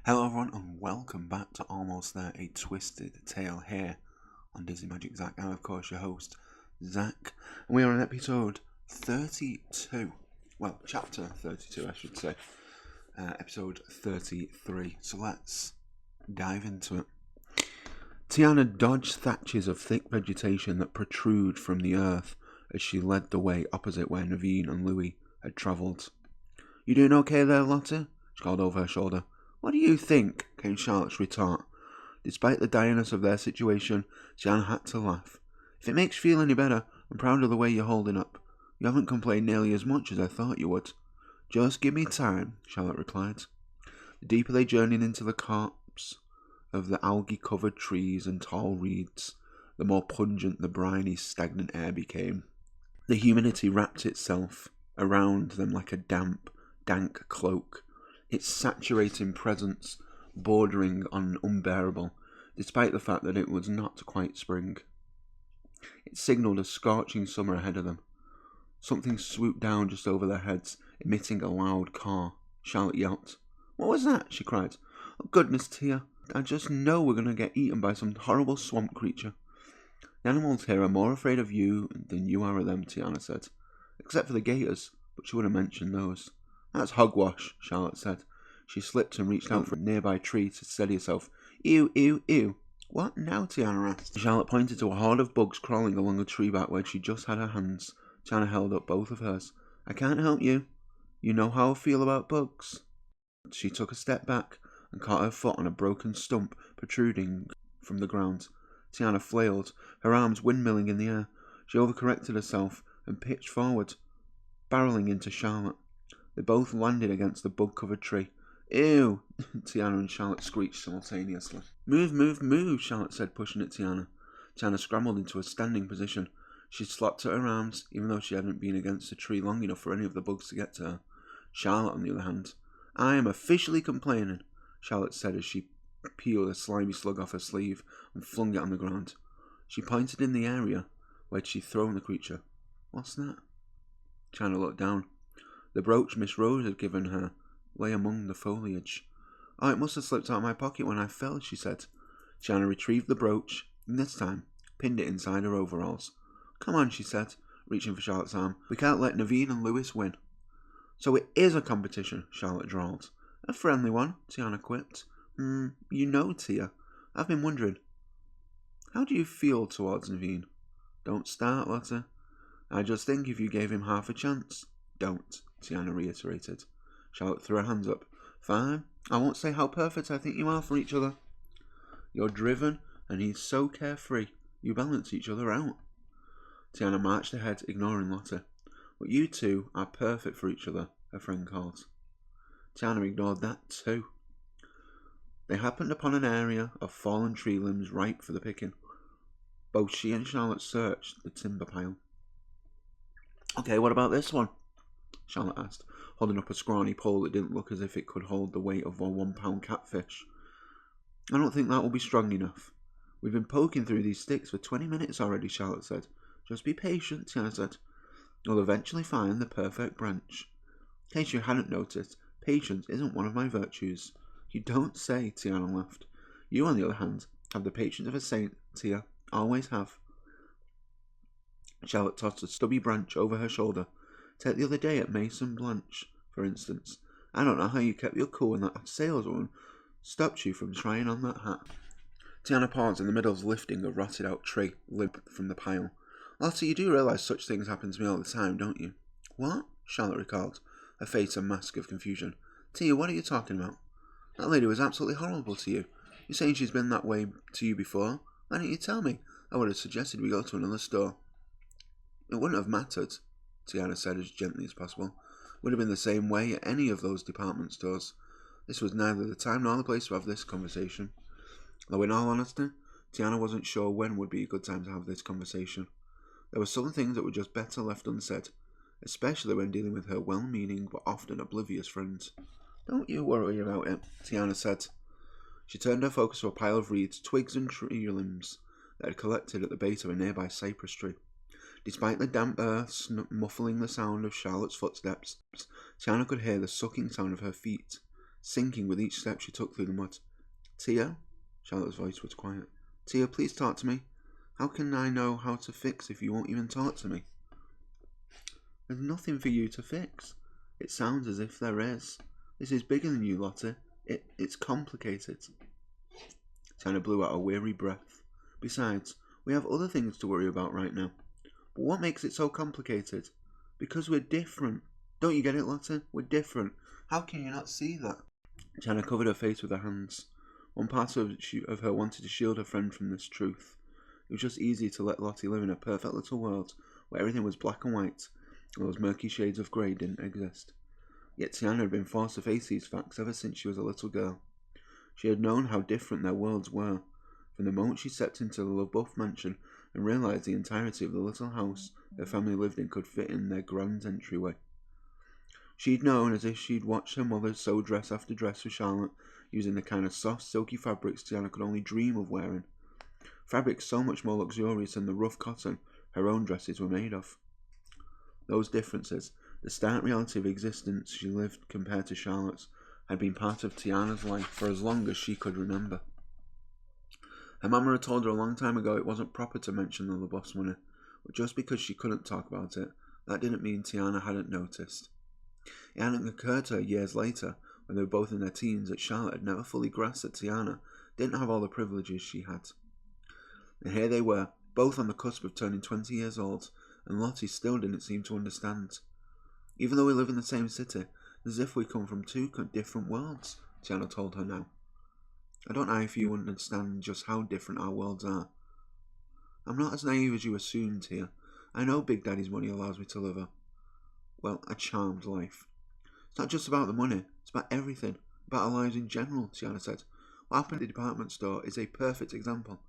Hello everyone and welcome back to Almost There, a Twisted Tale here on Disney Magic Zach. I'm of course your host, Zach, and we are on episode 32. Well, chapter 32 I should say. Episode 33. So let's dive into it. Tiana dodged thatches of thick vegetation that protrude from the earth as she led the way opposite where Naveen and Louis had travelled. "You doing okay there, Lottie?" she called over her shoulder. "What do you think?" came Charlotte's retort. Despite the direness of their situation, Tiana had to laugh. "If it makes you feel any better, I'm proud of the way you're holding up. You haven't complained nearly as much as I thought you would." "Just give me time," Charlotte replied. The deeper they journeyed into the copse of the algae-covered trees and tall reeds, the more pungent the briny, stagnant air became. The humidity wrapped itself around them like a damp, dank cloak, its saturating presence bordering on unbearable, despite the fact that it was not quite spring. It signalled a scorching summer ahead of them. Something swooped down just over their heads, emitting a loud caw. Charlotte yelped. "What was that?" she cried. "Oh goodness, Tia, I just know we're going to get eaten by some horrible swamp creature." "The animals here are more afraid of you than you are of them," Tiana said. "Except for the gators," but she wouldn't mention those. "That's hogwash," Charlotte said. She slipped and reached out for a nearby tree to steady herself. "Ew, ew, ew." "What now?" Tiana asked. Charlotte pointed to a horde of bugs crawling along a tree back where she just had her hands. Tiana held up both of hers. "I can't help you. You know how I feel about bugs." She took a step back and caught her foot on a broken stump protruding from the ground. Tiana flailed, her arms windmilling in the air. She overcorrected herself and pitched forward, barreling into Charlotte. They both landed against the bug-covered tree. "Ew!" Tiana and Charlotte screeched simultaneously. "Move, move, move," Charlotte said, pushing at Tiana. Tiana scrambled into a standing position. She slapped at her arms, even though she hadn't been against the tree long enough for any of the bugs to get to her. Charlotte, on the other hand. "I am officially complaining," Charlotte said as she peeled a slimy slug off her sleeve and flung it on the ground. She pointed in the area where she'd thrown the creature. "What's that?" Tiana looked down. The brooch Miss Rose had given her lay among the foliage. "Oh, it must have slipped out of my pocket when I fell," she said. Tiana retrieved the brooch, and this time pinned it inside her overalls. "Come on," she said, reaching for Charlotte's arm. "We can't let Naveen and Louis win." "So it is a competition," Charlotte drawled. "A friendly one," Tiana quipped. You know, Tia, I've been wondering, how do you feel towards Naveen?" "Don't start, Lotte. I just think if you gave him half a chance." "Don't," Tiana reiterated. Charlotte threw her hands up. "Fine. I won't say how perfect I think you are for each other. You're driven, and he's so carefree. You balance each other out." Tiana marched ahead, ignoring Lotte. "But you two are perfect for each other," her friend called. Tiana ignored that too. They happened upon an area of fallen tree limbs ripe for the picking. Both she and Charlotte searched the timber pile. "Okay, what about this one?" Charlotte asked, holding up a scrawny pole that didn't look as if it could hold the weight of a 1-pound catfish. "I don't think that will be strong enough. We've been poking through these sticks for 20 minutes already," Charlotte said. "Just be patient," Tiana said. "You'll eventually find the perfect branch." "In case you hadn't noticed, patience isn't one of my virtues." "You don't say," Tiana laughed. "You, on the other hand, have the patience of a saint, Tia. Always have." Charlotte tossed a stubby branch over her shoulder. "Take the other day at Mason Blanche, for instance. I don't know how you kept your cool when that saleswoman stopped you from trying on that hat." Tiana paused in the middle of lifting a rotted-out tree limp from the pile. "Lottie, you do realise such things happen to me all the time, don't you?" "What?" Charlotte recalled, her face a mask of confusion. "Tia, what are you talking about? That lady was absolutely horrible to you. You're saying she's been that way to you before? Why didn't you tell me? I would have suggested we go to another store." "It wouldn't have mattered," Tiana said as gently as possible. "It would have been the same way at any of those department stores. This was neither the time nor the place to have this conversation." Though in all honesty, Tiana wasn't sure when would be a good time to have this conversation. There were some things that were just better left unsaid, especially when dealing with her well-meaning but often oblivious friends. "Don't you worry about it," Tiana said. She turned her focus to a pile of reeds, twigs and tree limbs that had collected at the base of a nearby cypress tree. Despite the damp earth muffling the sound of Charlotte's footsteps, Tiana could hear the sucking sound of her feet. sinking with each step she took through the mud. "Tia?" Charlotte's voice was quiet. "Tia, please talk to me. How can I know how to fix if you won't even talk to me?" "There's nothing for you to fix." "It sounds as if there is. This is bigger than you, Lottie. It's complicated." Tiana blew out a weary breath. "Besides, we have other things to worry about right now." "But what makes it so complicated?" "Because we're different. Don't you get it, Lottie? We're different. How can you not see that?" Tiana covered her face with her hands. One part of her wanted to shield her friend from this truth. It was just easy to let Lottie live in a perfect little world where everything was black and white, and those murky shades of grey didn't exist. Yet Tiana had been forced to face these facts ever since she was a little girl. She had known how different their worlds were, from the moment she stepped into the LaBeouf mansion and realised the entirety of the little house their family lived in could fit in their grand entryway. She'd known as if she'd watched her mother sew dress after dress for Charlotte, using the kind of soft, silky fabrics Tiana could only dream of wearing. Fabrics so much more luxurious than the rough cotton her own dresses were made of. Those differences, the stark reality of existence she lived compared to Charlotte's, had been part of Tiana's life for as long as she could remember. Her mama had told her a long time ago it wasn't proper to mention the LaBeouf's money, but just because she couldn't talk about it, that didn't mean Tiana hadn't noticed. It hadn't occurred to her years later, when they were both in their teens, that Charlotte had never fully grasped that Tiana didn't have all the privileges she had. And here they were, both on the cusp of turning 20 years old, and Lottie still didn't seem to understand. "Even though we live in the same city, it's as if we come from two different worlds," Tiana told her now. "I don't know if you understand just how different our worlds are." "I'm not as naive as you assumed, Tia. I know Big Daddy's money allows me to live a charmed life. It's not just about the money, it's about everything, about our lives in general," Tiana said. "What happened at the department store is a perfect example.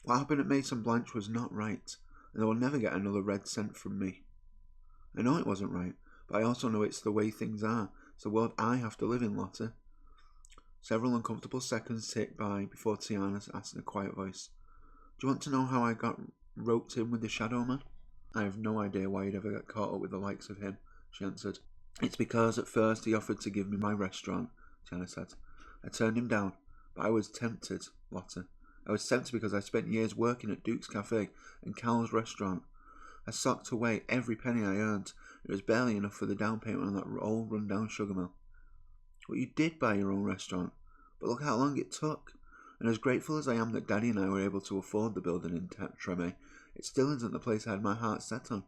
What happened at Mason Blanche was not right, and they will never get another red cent from me. I know it wasn't right, but I also know it's the way things are. It's the world I have to live in, Lotte." Several uncomfortable seconds ticked by before Tiana asked in a quiet voice, "Do you want to know how I got roped in with the Shadow Man?" "I have no idea why you'd ever get caught up with the likes of him," she answered. "It's because at first he offered to give me my restaurant," Tiana said. "I turned him down, but I was tempted, Lotte. I was tempted because I spent years working at Duke's Cafe and Cal's restaurant. I socked away every penny I earned. It was barely enough for the down payment on that old run-down sugar mill." "But you did buy your own restaurant. But look how long it took. And as grateful as I am that Daddy and I were able to afford the building in Treme, it still isn't the place I had my heart set on.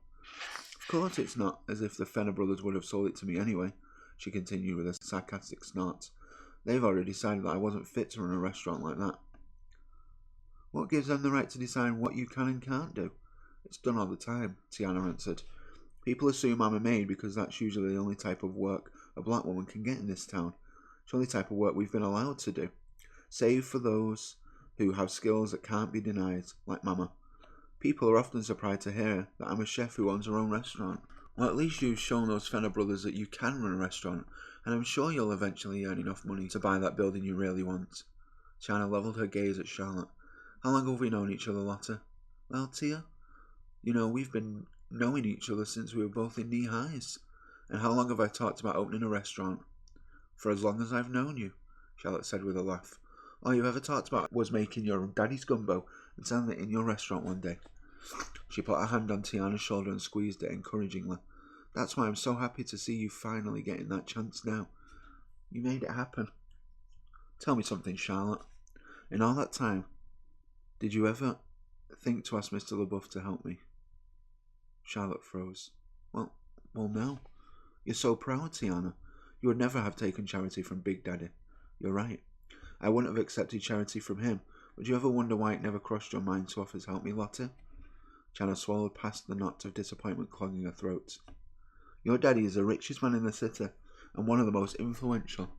Of course it's not as if the Fenner brothers would have sold it to me anyway," she continued with a sarcastic snort. "They've already decided that I wasn't fit to run a restaurant like that." "What gives them the right to decide what you can and can't do?" "It's done all the time," Tiana answered. "People assume I'm a maid because that's usually the only type of work a black woman can get in this town. It's the only type of work we've been allowed to do, save for those who have skills that can't be denied, like Mama. People are often surprised to hear that I'm a chef who owns her own restaurant." "Well, at least you've shown those Fenner brothers that you can run a restaurant, and I'm sure you'll eventually earn enough money to buy that building you really want." Tiana levelled her gaze at Charlotte. "How long have we known each other, Lotte?" "Well, Tia, we've been knowing each other since we were both in knee-highs." "And how long have I talked about opening a restaurant?" "For as long as I've known you," Charlotte said with a laugh. "All you ever talked about was making your own daddy's gumbo and selling it in your restaurant one day." She put her hand on Tiana's shoulder and squeezed it encouragingly. "That's why I'm so happy to see you finally getting that chance now. You made it happen." "Tell me something, Charlotte. In all that time, did you ever think to ask Mr. LaBeouf to help me?" Charlotte froze. Well, no. You're so proud, Tiana. You would never have taken charity from Big Daddy. You're right. I wouldn't have accepted charity from him. Would you ever wonder why it never crossed your mind to offer to help me, Lotte?" Tiana swallowed past the knot of disappointment clogging her throat. "Your daddy is the richest man in the city, and one of the most influential.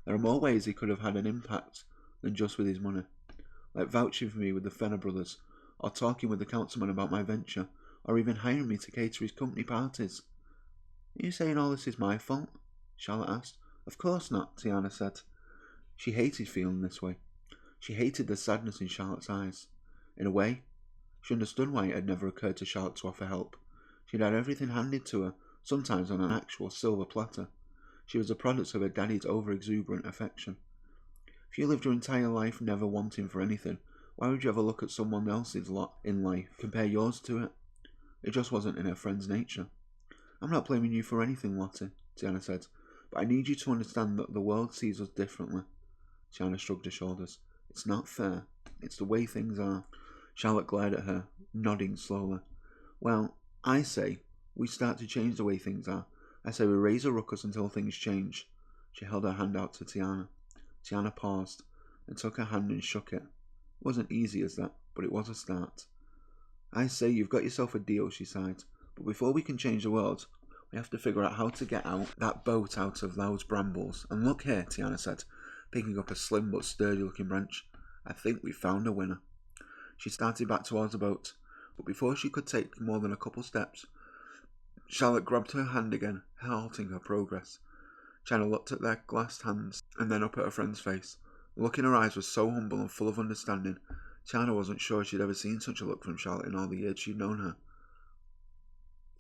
There are more ways he could have had an impact than just with his money, like vouching for me with the Fenner brothers, or talking with the councilman about my venture, or even hiring me to cater his company parties." "Are you saying all this is my fault?" Charlotte asked. "Of course not," Tiana said. She hated feeling this way. She hated the sadness in Charlotte's eyes. In a way, she understood why it had never occurred to Charlotte to offer help. She'd had everything handed to her, sometimes on an actual silver platter. She was a product of her daddy's over-exuberant affection. If you lived your entire life never wanting for anything, why would you ever look at someone else's lot in life, compare yours to it? It just wasn't in her friend's nature. I'm not blaming you for anything, Lottie, Tiana said, but I need you to understand that the world sees us differently. Tiana shrugged her shoulders. It's not fair. It's the way things are. Charlotte glared at her, nodding slowly. Well, I say we start to change the way things are. I say we raise a ruckus until things change. She held her hand out to Tiana. Tiana paused, and took her hand and shook it. It wasn't easy as that, but it was a start. I say you've got yourself a deal, she sighed, but before we can change the world, we have to figure out how to get that boat out of those brambles. And look here, Tiana said, picking up a slim but sturdy-looking branch. I think we've found a winner. She started back towards the boat, but before she could take more than a couple steps, Charlotte grabbed her hand again, halting her progress. Tiana looked at their glassed hands and then up at her friend's face. The look in her eyes was so humble and full of understanding. Tiana wasn't sure she'd ever seen such a look from Charlotte in all the years she'd known her.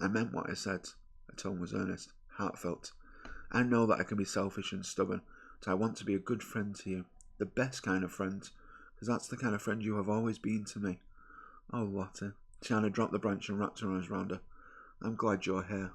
I meant what I said. Her tone was earnest, heartfelt. I know that I can be selfish and stubborn, but I want to be a good friend to you. The best kind of friend, because that's the kind of friend you have always been to me. Oh, Lottie. Tiana dropped the branch and wrapped her arms round her. I'm glad you're here.